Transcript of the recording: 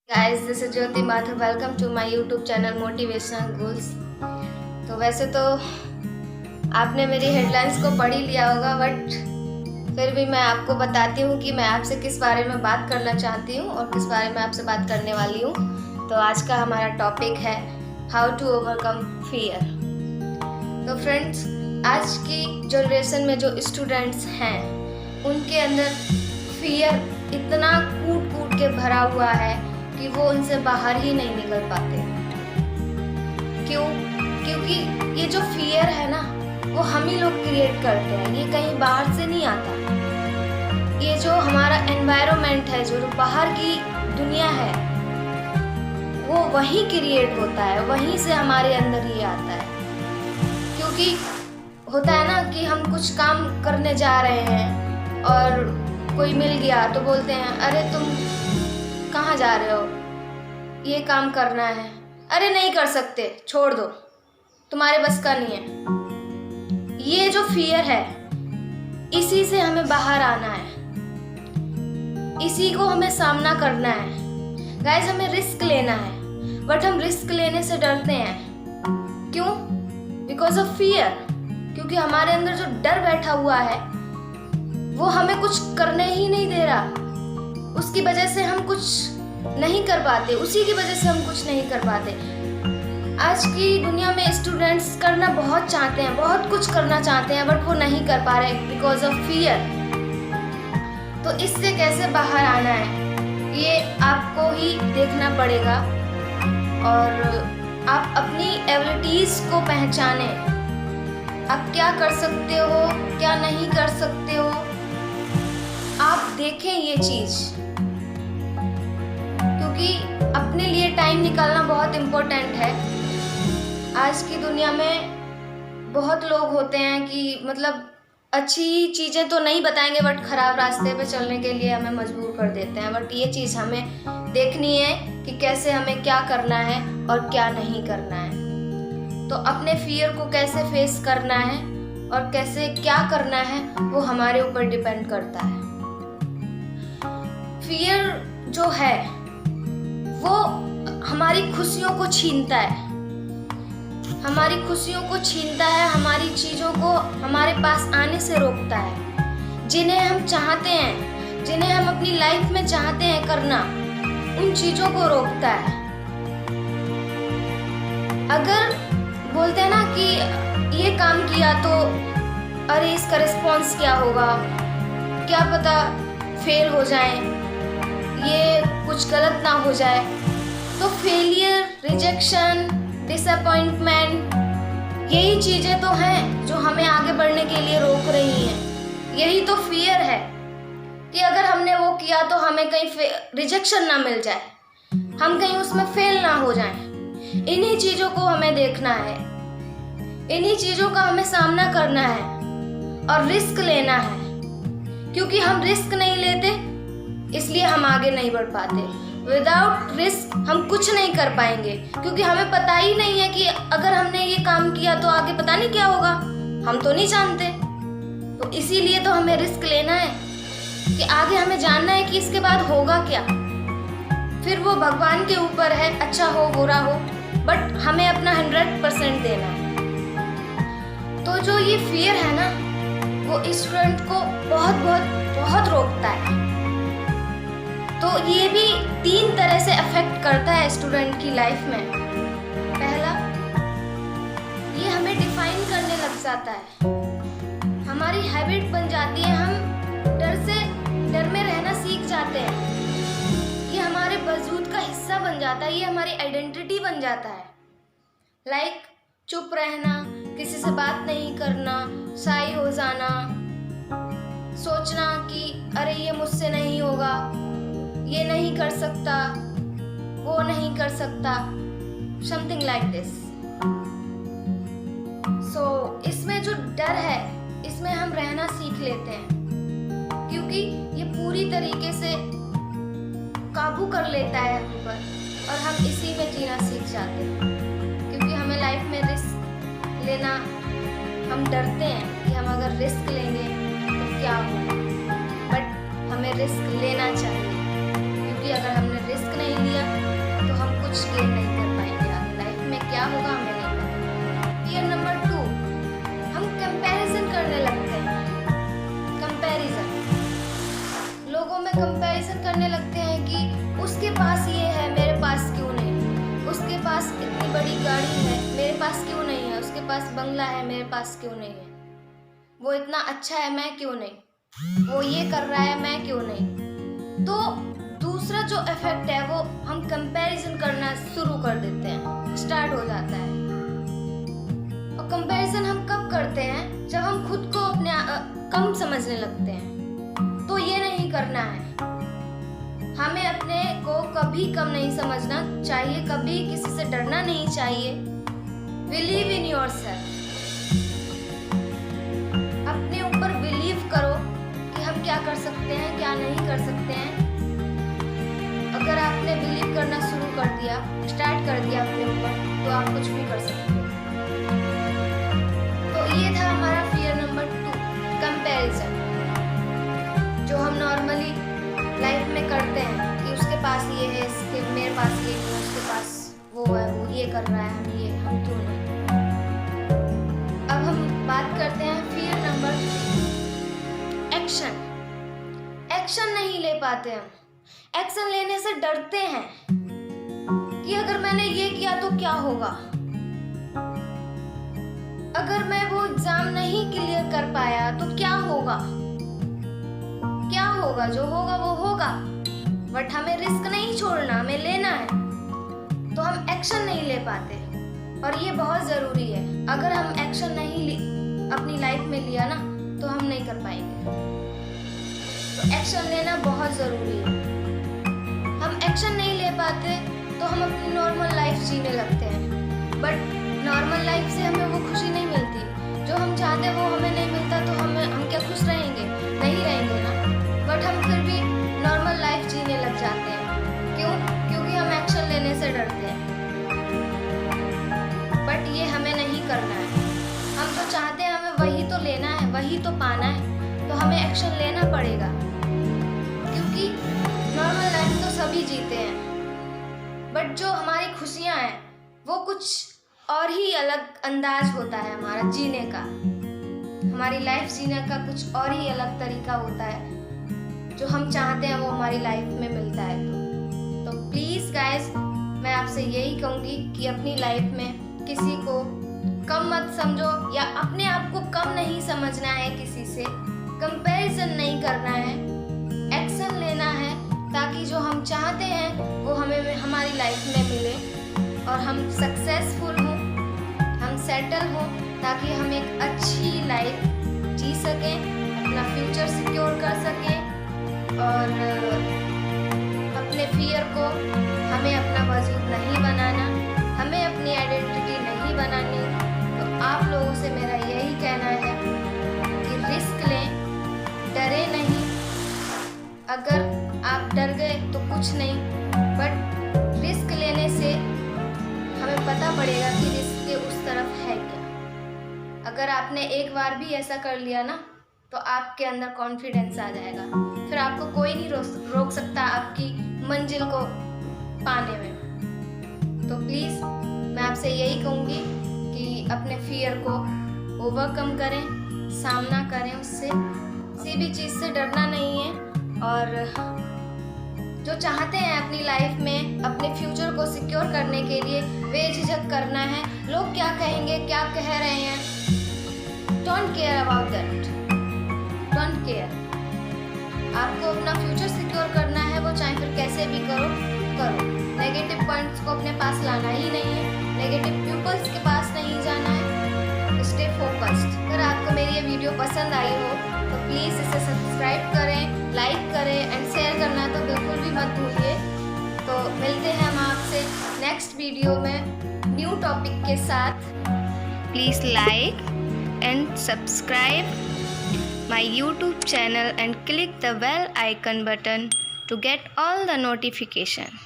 Guys, this is Jyoti Mathur. Welcome to my YouTube channel Motivational Goals. तो वैसे तो आपने मेरी हेडलाइंस को पढ़ ही लिया होगा, बट फिर भी मैं आपको बताती हूँ कि मैं आपसे किस बारे में बात करना चाहती हूँ और किस बारे में आपसे बात करने वाली हूँ। तो आज का हमारा टॉपिक है हाउ टू ओवरकम फियर। तो फ्रेंड्स, आज की जनरेशन में जो स्टूडेंट्स हैं उनके अंदर फियर इतना कूट कूट के भरा हुआ है कि वो उनसे बाहर ही नहीं निकल पाते। क्यों? क्योंकि ये जो फियर है ना, वो हम ही लोग क्रिएट करते हैं, ये कहीं बाहर से नहीं आता। ये जो हमारा एनवायरनमेंट है, जो बाहर की दुनिया है, वो वहीं क्रिएट होता है, वहीं से हमारे अंदर ये आता है। क्योंकि होता है ना कि हम कुछ काम करने जा रहे हैं और कोई मिल गया तो बोलते हैं, अरे तुम कहाँ जा रहे हो, ये काम करना है। अरे नहीं कर सकते, छोड़ दो, तुम्हारे बस का नहीं है। ये जो फियर है, इसी से हमें बाहर आना है, इसी को हमें सामना करना है। गाइस, हमें रिस्क लेना है, बट हम रिस्क लेने से डरते हैं। क्यों? Because of fear. क्योंकि हमारे अंदर जो डर बैठा हुआ है वो हमें कुछ करने ही नहीं दे रहा। उसकी वजह से हम कुछ नहीं कर पाते, उसी की वजह से हम कुछ नहीं कर पाते। आज की दुनिया में स्टूडेंट्स करना बहुत चाहते हैं, बहुत कुछ करना चाहते हैं, बट वो नहीं कर पा रहे बिकॉज ऑफ फियर। तो इससे कैसे बाहर आना है, ये आपको ही देखना पड़ेगा और आप अपनी एबिलिटीज को पहचाने। आप क्या कर सकते हो, क्या नहीं कर सकते हो, आप देखें ये चीज। क्योंकि अपने लिए टाइम निकालना बहुत इम्पोर्टेंट है। आज की दुनिया में बहुत लोग होते हैं कि मतलब अच्छी चीज़ें तो नहीं बताएंगे, बट खराब रास्ते पे चलने के लिए हमें मजबूर कर देते हैं। बट ये चीज़ हमें देखनी है कि कैसे हमें क्या करना है और क्या नहीं करना है। तो अपने फियर को कैसे फेस करना है और कैसे क्या करना है, वो हमारे ऊपर डिपेंड करता है। फियर जो है वो हमारी खुशियों को छीनता है, हमारी खुशियों को छीनता है, हमारी चीज़ों को हमारे पास आने से रोकता है। जिन्हें हम चाहते हैं, जिन्हें हम अपनी लाइफ में चाहते हैं करना, उन चीज़ों को रोकता है। अगर बोलते हैं ना कि ये काम किया तो अरे इसका रिस्पॉन्स क्या होगा, क्या पता फेल हो जाए, ये कुछ गलत ना हो जाए, तो फेलियर, रिजेक्शन, डिसअपॉइंटमेंट, यही चीज़ें तो हैं जो हमें आगे बढ़ने के लिए रोक रही हैं। यही तो फियर है कि अगर हमने वो किया तो हमें कहीं रिजेक्शन ना मिल जाए, हम कहीं उसमें फेल ना हो जाएं। इन्हीं चीज़ों को हमें देखना है, इन्हीं चीज़ों का हमें सामना करना है और रिस्क लेना है। क्योंकि हम रिस्क नहीं लेते, इसलिए हम आगे नहीं बढ़ पाते। विदाउट रिस्क हम कुछ नहीं कर पाएंगे, क्योंकि हमें पता ही नहीं है कि अगर हमने ये काम किया तो आगे पता नहीं क्या होगा, हम तो नहीं जानते। तो इसीलिए तो हमें रिस्क लेना है कि आगे हमें जानना है कि इसके बाद होगा क्या। फिर वो भगवान के ऊपर है, अच्छा हो बुरा हो, बट हमें अपना 100% देना है। तो जो ये फियर है ना, वो स्टूडेंट को बहुत बहुत बहुत रोकता है। तो ये भी 3 तरह से अफेक्ट करता है स्टूडेंट की लाइफ में। पहला, ये हमें डिफाइन करने लग जाता है, हमारी हैबिट बन जाती है, हम डर में रहना सीख जाते हैं। ये हमारे वजूद का हिस्सा बन जाता है, ये हमारी आइडेंटिटी बन जाता है। लाइक चुप रहना, किसी से बात नहीं करना, शाय हो जाना, सोचना कि अरे ये मुझसे नहीं होगा, ये नहीं कर सकता, वो नहीं कर सकता, समथिंग लाइक दिस। सो इसमें जो डर है, इसमें हम रहना सीख लेते हैं, क्योंकि ये पूरी तरीके से काबू कर लेता है हम पर और हम इसी में जीना सीख जाते हैं। क्योंकि हमें लाइफ में रिस्क लेना, हम डरते हैं कि हम अगर रिस्क लेंगे तो क्या होगा, बट हमें रिस्क लेना चाहिए। क्योंकि अगर हमने रिस्क नहीं लिया गाड़ी है, मेरे पास क्यों नहीं है? उसके पास बंगला है, मेरे पास क्यों नहीं है? वो इतना अच्छा है, मैं क्यों नहीं? वो ये कर रहा है, मैं क्यों नहीं? तो दूसरा जो इफेक्ट है वो हम कंपैरिजन करना शुरू कर देते हैं, स्टार्ट हो जाता है। और कंपैरिजन हम कब करते हैं? जब हम खुद को अपने कम समझने लगते हैं। तो ये नहीं करना है, हमें अपने को कभी कम नहीं समझना चाहिए, कभी किसी से डरना नहीं चाहिए। बिलीव इन योरसेल्फ, अपने ऊपर बिलीव करो कि हम क्या कर सकते हैं, क्या नहीं कर सकते हैं। अगर आपने बिलीव करना शुरू कर दिया, स्टार्ट कर दिया अपने ऊपर, तो आप कुछ भी कर सकते हो। तो ये था हमारा फियर नंबर 2, कंपैरिजन, जो हम नॉर्मली लाइफ में करते हैं कि उसके पास ये है, मेरे पास ये है, उसके पास वो है, वो ये कर रहा है, हम क्यों नहीं। अब हम बात करते हैं फियर नंबर 3, एक्शन। एक्शन नहीं ले पाते हम, एक्शन लेने से डरते हैं कि अगर मैंने ये किया तो क्या होगा, अगर मैं वो एग्जाम नहीं क्लियर कर पाया तो क्या होगा। क्या होगा? जो होगा वो होगा, बट हमें रिस्क नहीं छोड़ना, हमें लेना है। तो हम एक्शन नहीं ले पाते, और ये बहुत जरूरी है। अगर हम एक्शन नहीं अपनी लाइफ में लिया ना, तो हम नहीं कर पाएंगे। तो एक्शन लेना बहुत जरूरी है। हम एक्शन नहीं ले पाते तो हम अपनी नॉर्मल लाइफ जीने लगते हैं, बट नॉर्मल लाइफ से हमें वो खुशी नहीं मिलती जो हम चाहते हैं, वो हमें नहीं मिलता। तो हम क्या खुश रहेंगे? नहीं रहेंगे ना। बट हम फिर भी नॉर्मल लाइफ जीने लग जाते हैं। क्यों? क्योंकि हम एक्शन लेने से डरते हैं। बट ये हमें नहीं करना है। हम तो चाहते हैं, हमें वही तो लेना है, वही तो पाना है, तो हमें एक्शन लेना पड़ेगा। क्योंकि नॉर्मल लाइफ तो सभी जीते हैं, बट जो हमारी खुशियां हैं वो कुछ और ही अलग अंदाज होता है हमारा जीने का। हमारी लाइफ जीने का कुछ और ही अलग तरीका होता है, जो हम चाहते हैं वो हमारी लाइफ में मिलता है। तो प्लीज़ गाइस, मैं आपसे यही कहूँगी कि अपनी लाइफ में किसी को कम मत समझो, या अपने आप को कम नहीं समझना है, किसी से कंपैरिजन नहीं करना है, एक्शन लेना है, ताकि जो हम चाहते हैं वो हमें हमारी लाइफ में मिले और हम सक्सेसफुल हों, हम सेटल हों, ताकि हम एक अच्छी लाइफ जी सकें, अपना फ्यूचर सिक्योर कर सकें, और अपने फियर को हमें अपना वजूद नहीं बनाना, हमें अपनी आइडेंटिटी नहीं बनानी। तो आप लोगों से मेरा यही कहना है कि रिस्क लें, डरे नहीं। अगर आप डर गए तो कुछ नहीं, बट रिस्क लेने से हमें पता पड़ेगा कि रिस्क के उस तरफ है क्या। अगर आपने एक बार भी ऐसा कर लिया ना, तो आपके अंदर कॉन्फिडेंस आ जाएगा, फिर आपको कोई नहीं रोक सकता आपकी मंजिल को पाने में। तो प्लीज़ मैं आपसे यही कहूँगी कि अपने फियर को ओवरकम करें, सामना करें, उससे किसी भी चीज़ से डरना नहीं है। और जो चाहते हैं अपनी लाइफ में अपने फ्यूचर को सिक्योर करने के लिए बेझिझक करना है। लोग क्या कहेंगे, क्या कह रहे हैं, don't care about that, don't care. आपको अपना फ्यूचर सिक्योर करना है, वो चाहे फिर कैसे भी करो। नेगेटिव पॉइंट्स को अपने पास लाना ही नहीं है, नेगेटिव पीपल्स के पास नहीं जाना है। Stay focused. अगर आपको मेरी ये वीडियो पसंद आई हो तो प्लीज़ इसे सब्सक्राइब करें, लाइक करें एंड शेयर करना तो बिल्कुल भी मत भूलिए। तो मिलते हैं हम आपसे नेक्स्ट वीडियो में न्यू टॉपिक के साथ। Please like and subscribe my YouTube channel and click the bell icon button to get all the notification.